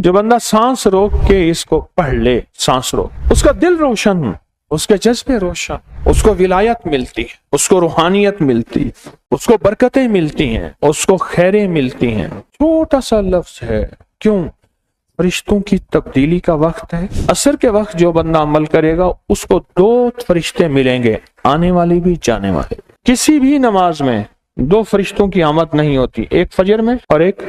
جو بندہ سانس روک کے اس کو پڑھ لے، سانس روک، اس کا دل روشن، اس کے جذبے روشن، اس کو ولایت ملتی ہے، اس کو روحانیت ملتی ہے، اس کو برکتیں ملتی ہیں، اس کو خیریں ملتی ہیں۔ چھوٹا سا لفظ ہے، کیوں؟ فرشتوں کی تبدیلی کا وقت ہے۔ عصر کے وقت جو بندہ عمل کرے گا اس کو 2 فرشتے ملیں گے، آنے والے بھی جانے والے۔ کسی بھی نماز میں 2 فرشتوں کی آمد نہیں ہوتی، ایک فجر میں اور ایک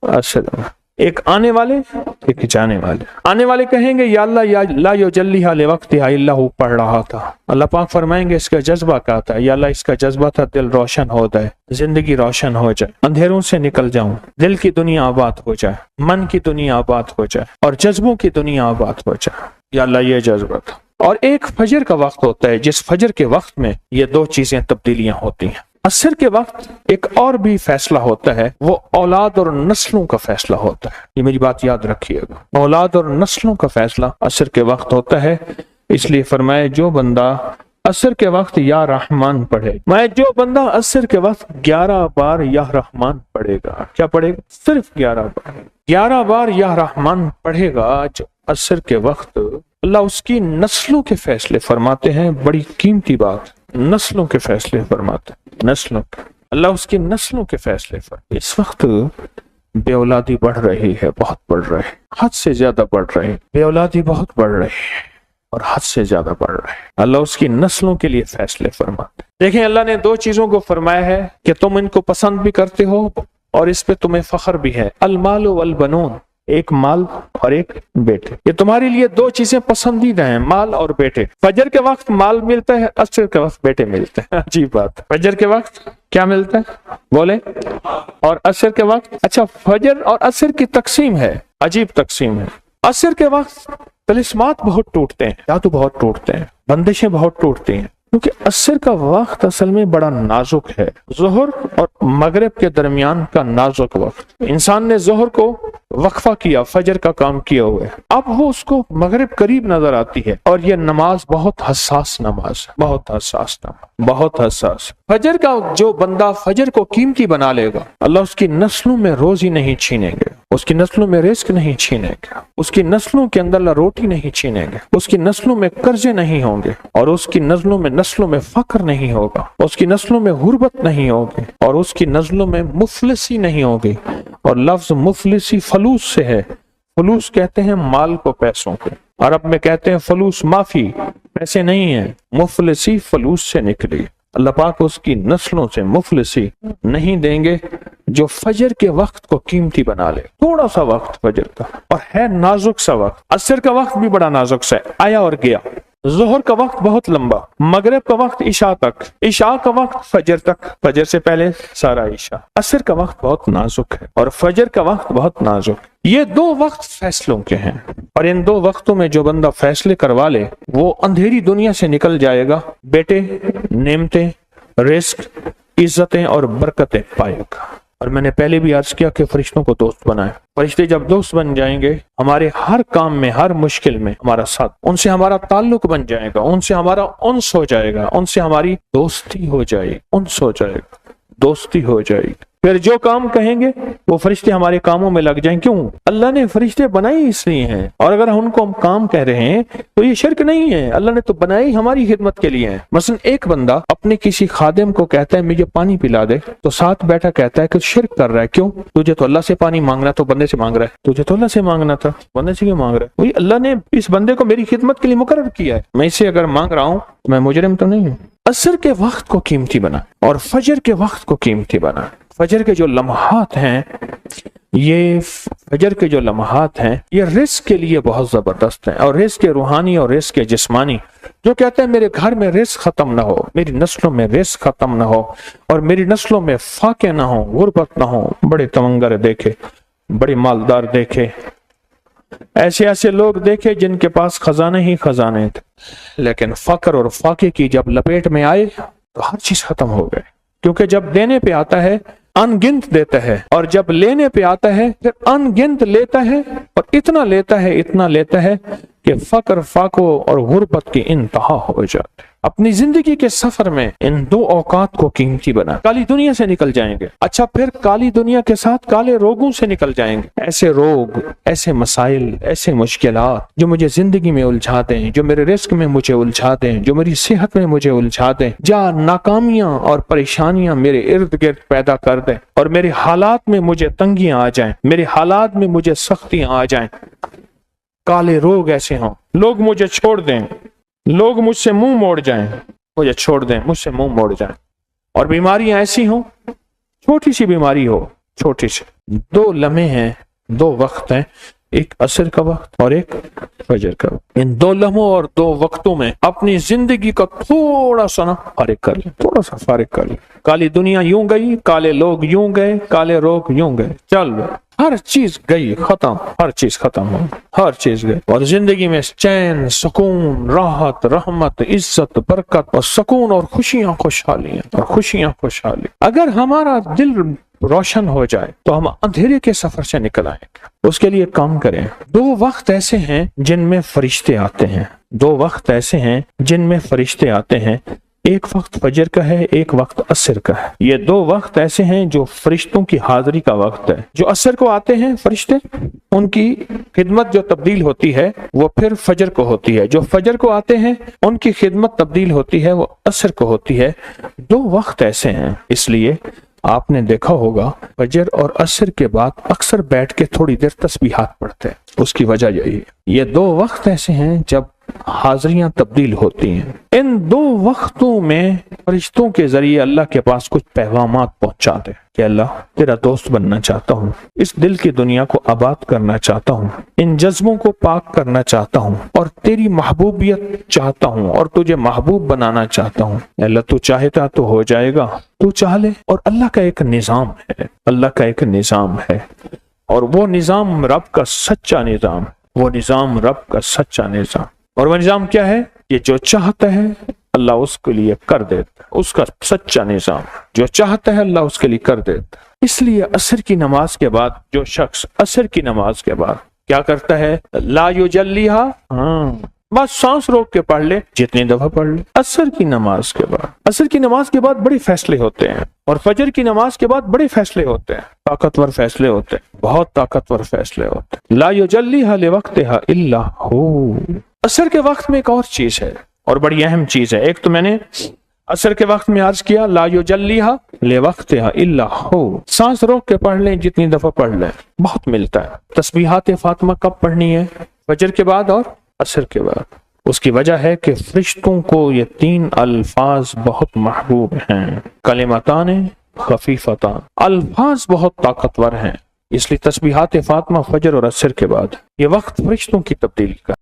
عصر میں، ایک آنے والے ایک جانے والے۔ آنے والے کہیں گے یا اللہ یا لا یجلیھا لوقتھا الا ہو، پڑھ رہا تھا، اللہ پاک فرمائیں گے اس کا جذبہ کیا تھا؟ یا اللہ اس کا جذبہ تھا دل روشن ہو جائے، زندگی روشن ہو جائے، اندھیروں سے نکل جاؤں، دل کی دنیا آباد ہو جائے، من کی دنیا آباد ہو جائے اور جذبوں کی دنیا آباد ہو جائے، یا اللہ یہ جذبہ تھا۔ اور ایک فجر کا وقت ہوتا ہے جس فجر کے وقت میں یہ 2 چیزیں تبدیلیاں ہوتی ہیں۔ عصر کے وقت ایک اور بھی فیصلہ ہوتا ہے، وہ اولاد اور نسلوں کا فیصلہ ہوتا ہے۔ یہ میری بات یاد رکھیے گا، اولاد اور نسلوں کا فیصلہ عصر کے وقت ہوتا ہے۔ اس لیے فرمائے جو بندہ عصر کے وقت یا رحمان پڑھے، میں جو بندہ عصر کے وقت 11 بار یا رحمان پڑھے گا، کیا پڑھے گا؟ صرف 11 بار یا رحمان پڑھے گا جو عصر کے وقت، اللہ اس کی نسلوں کے فیصلے فرماتے ہیں۔ بڑی قیمتی بات، نسلوں کے فیصلے فرماتے ہیں، نسلوں کے، اللہ اس کی نسلوں کے فیصلے فرماتے ہیں۔ اس وقت بے اولادی بڑھ رہی ہے، بہت بڑھ رہی ہے، حد سے زیادہ بڑھ رہی ہے، بے اولادی بہت بڑھ رہی ہے اور حد سے زیادہ بڑھ رہی ہے۔ اللہ اس کی نسلوں کے لیے فیصلے فرماتے ہیں۔ دیکھیں اللہ نے 2 چیزوں کو فرمایا ہے کہ تم ان کو پسند بھی کرتے ہو اور اس پہ تمہیں فخر بھی ہے، المال والبنون، ایک مال اور ایک بیٹے۔ یہ تمہارے لیے 2 چیزیں پسندیدہ ہیں، مال اور بیٹے۔ فجر کے وقت مال ملتا ہے، عصر کے وقت بیٹے ملتے ہیں۔ عجیب بات، فجر کے وقت کیا ملتا ہے بولے؟ اور عصر کے وقت، اچھا فجر اور عصر کی تقسیم ہے، عجیب تقسیم ہے۔ عصر کے وقت طلسمات بہت ٹوٹتے ہیں، جادو بہت ٹوٹتے ہیں، بندشیں بہت ٹوٹتی ہیں، کیونکہ عصر کا وقت اصل میں بڑا نازک ہے۔ ظہر اور مغرب کے درمیان کا نازک وقت، انسان نے ظہر کو وقفہ کیا، فجر کا کام کیا ہوا ہے، اب وہ اس کو مغرب قریب نظر آتی ہے، اور یہ نماز بہت حساس نماز ہے، بہت حساس نماز، بہت حساس۔ فجر کا جو بندہ فجر کو قیمتی بنا لے گا، اللہ اس کی نسلوں میں روزی نہیں چھینے گے، اس کی نسلوں میں رزق نہیں چھینے گے، اس کی نسلوں کے اندر اللہ روٹی نہیں چھینے گے، اس کی نسلوں میں قرضے نہیں ہوں گے، اور اس کی نسلوں میں فقر نہیں ہوگا، اس کی نسلوں میں غربت نہیں ہوگی، اور اس کی نسلوں میں مفلسی نہیں ہوگی۔ اور لفظ مفلسی فلوس سے ہے، فلوس کہتے ہیں مال کو، پیسوں کو، عرب میں کہتے ہیں فلوس معافی، پیسے نہیں ہیں، مفلسی فلوس سے نکلی۔ اللہ پاک اس کی نسلوں سے مفلسی نہیں دیں گے جو فجر کے وقت کو قیمتی بنا لے۔ تھوڑا سا وقت فجر کا، اور ہے نازک سا وقت، عصر کا وقت بھی بڑا نازک سا ہے، آیا اور گیا۔ ظہر کا وقت بہت لمبا، مغرب کا وقت عشاء تک، عشاء کا وقت فجر تک، فجر سے پہلے سارا عشاء۔ عصر کا وقت بہت نازک ہے اور فجر کا وقت بہت نازک۔ یہ 2 وقت فیصلوں کے ہیں، اور ان 2 وقتوں میں جو بندہ فیصلے کروا لے وہ اندھیری دنیا سے نکل جائے گا، بیٹے، نعمتیں، رزق، عزتیں اور برکتیں پائے گا۔ اور میں نے پہلے بھی عرض کیا کہ فرشتوں کو دوست بنائے، فرشتے جب دوست بن جائیں گے ہمارے ہر کام میں، ہر مشکل میں ہمارا ساتھ، ان سے ہمارا تعلق بن جائے گا، ان سے ہمارا انس ہو جائے گا، ان سے ہماری دوستی ہو جائے گی، انس ہو جائے گا، دوستی ہو جائے گی۔ پھر جو کام کہیں گے وہ فرشتے ہمارے کاموں میں لگ جائیں۔ کیوں؟ اللہ نے فرشتے بنائی اس لیے ہیں، اور اگر ان کو ہم کام کہہ رہے ہیں تو یہ شرک نہیں ہے، اللہ نے تو بنائی ہماری خدمت کے لیے ہیں۔ مثلا ایک بندہ اپنے کسی خادم کو کہتا ہے مجھے پانی پلا دے، تو ساتھ بیٹھا کہتا ہے کہ شرک کر رہا ہے۔ کیوں؟ تجھے تو اللہ سے پانی مانگنا تو بندے سے مانگ رہا ہے، تجھے تو اللہ سے مانگنا تھا، بندے سے کیوں مانگ رہا ہے؟ وہی اللہ نے اس بندے کو میری خدمت کے لیے مقرر کیا ہے، میں اسے اگر مانگ رہا ہوں تو میں مجرم تو نہیں ہوں۔ عصر کے وقت کو قیمتی بنا اور فجر کے وقت کو قیمتی بنا۔ فجر کے جو لمحات ہیں، یہ فجر کے جو لمحات ہیں یہ رزق کے لیے بہت زبردست ہیں، اور رزق روحانی اور رزق جسمانی۔ جو کہتے ہیں میرے گھر میں رزق ختم نہ ہو، میری نسلوں میں رزق ختم نہ ہو، اور میری نسلوں میں فاقے نہ ہو، غربت نہ ہو۔ بڑے تمنگر دیکھے، بڑے مالدار دیکھے، ایسے لوگ دیکھے جن کے پاس خزانے ہی خزانے تھے، لیکن فقر اور فاقے کی جب لپیٹ میں آئے تو ہر چیز ختم ہو گئے۔ کیونکہ جب دینے پہ آتا ہے ان گنت دیتا ہے، اور جب لینے پہ آتا ہے پھر ان گنت لیتا ہے، اور اتنا لیتا ہے کہ فقر فاقو اور غربت کی انتہا ہو جائے۔ اپنی زندگی کے سفر میں ان دو اوقات کو قیمتی بنا۔ کالی دنیا سے نکل جائیں گے، اچھا پھر کالی دنیا کے ساتھ کالے روگوں سے نکل جائیں گے۔ ایسے روگ، ایسے مسائل، ایسے مشکلات جو مجھے زندگی میں الجھا دیں، جو میرے رزق میں مجھے الجھا دیں، جو میری صحت میں مجھے الجھا دیں، جہاں ناکامیاں اور پریشانیاں میرے ارد گرد پیدا کر دیں اور میرے حالات میں مجھے تنگیاں آ جائیں، میرے حالات میں مجھے سختیاں آ جائیں، کالے روگ ایسے ہوں، لوگ مجھے چھوڑ دیں، لوگ مجھ سے منہ موڑ جائیں، مجھے چھوڑ دیں، مجھ سے منہ موڑ جائیں، اور بیماریاں ایسی ہوں، چھوٹی سی بیماری ہو، چھوٹی سی، دو لمحے ہیں، دو وقت ہیں، ایک عصر کا وقت اور ایک فجر کا وقت۔ ان دو لمحوں اور دو وقتوں میں اپنی زندگی کا تھوڑا سا نا فارغ کر لیں، تھوڑا سا فارغ کر لیں۔ کالی دنیا یوں گئی، کالے لوگ یوں گئے، کالے روگ یوں گئے، چل ہر چیز گئی، ختم، ہر چیز ختم ہو، ہر چیز گئی، اور زندگی میں چین، سکون، راحت، رحمت، عزت، برکت اور سکون اور خوشیاں خوشحالیاں اور خوشیاں خوشحالی۔ اگر ہمارا دل روشن ہو جائے تو ہم اندھیرے کے سفر سے نکل آئیں گے۔ اس کے لیے کام کریں۔ دو وقت ایسے ہیں جن میں فرشتے آتے ہیں، دو وقت ایسے ہیں جن میں فرشتے آتے ہیں، ایک وقت فجر کا ہے، ایک وقت عصر کا ہے۔ یہ دو وقت ایسے ہیں جو فرشتوں کی حاضری کا وقت ہے۔ جو عصر کو آتے ہیں فرشتے، ان کی خدمت جو تبدیل ہوتی ہے وہ پھر فجر کو ہوتی ہے۔ جو فجر کو آتے ہیں ان کی خدمت تبدیل ہوتی ہے، وہ عصر کو ہوتی ہے۔ دو وقت ایسے ہیں، اس لیے آپ نے دیکھا ہوگا فجر اور عصر کے بعد اکثر بیٹھ کے تھوڑی دیر تسبیحات پڑھتے ہیں۔ اس کی وجہ یہی ہے، یہ دو وقت ایسے ہیں جب حاضریاں تبدیل ہوتی ہیں۔ ان دو وقتوں میں فرشتوں کے ذریعے اللہ کے پاس کچھ پیغامات پہنچاتے ہیں کہ اللہ تیرا دوست بننا چاہتا ہوں، اس دل کی دنیا کو آباد کرنا چاہتا ہوں، ان جذبوں کو پاک کرنا چاہتا ہوں، اور تیری محبوبیت چاہتا ہوں اور تجھے محبوب بنانا چاہتا ہوں۔ اللہ تو چاہتا تو ہو جائے گا، تو چاہ لے۔ اور اللہ کا ایک نظام ہے، اللہ کا ایک نظام ہے، اور وہ نظام رب کا سچا نظام، وہ نظام رب کا سچا نظام۔ اور وہ نظام کیا ہے؟ یہ جو چاہتا ہے اللہ اس کے لیے کر دیتا ہے، اس کا سچا نظام، جو چاہتا ہے اللہ اس کے لیے کر دیتا ہے۔ اس لیے عصر کی نماز کے بعد جو شخص عصر کی نماز کے بعد کیا کرتا ہے؟ لا یجلیہا، بس سانس روک کے پڑھ لے، جتنی دفعہ پڑھ لے۔ عصر کی نماز کے بعد، عصر کی نماز کے بعد بڑے فیصلے ہوتے ہیں، اور فجر کی نماز کے بعد بڑے فیصلے ہوتے ہیں، طاقتور فیصلے ہوتے ہیں، بہت طاقتور فیصلے ہوتے ہیں۔ لا یجلیہا لوقتہا الا ہو۔ عصر کے وقت میں ایک اور چیز ہے، اور بڑی اہم چیز ہے۔ ایک تو میں نے عصر کے وقت میں عرض کیا، لا یجلیہا لوقتہا الا ہو، سانس روک کے پڑھ لیں، جتنی دفعہ پڑھ لیں، بہت ملتا ہے۔ تسبیحات فاطمہ کب پڑھنی ہے؟ فجر کے بعد اور عصر کے بعد۔ اس کی وجہ ہے کہ فرشتوں کو یہ تین الفاظ بہت محبوب ہیں، کلمتان خفیفتان، الفاظ بہت طاقتور ہیں، اس لیے تسبیحات فاطمہ فجر اور عصر کے بعد۔ یہ وقت فرشتوں کی تبدیلی کا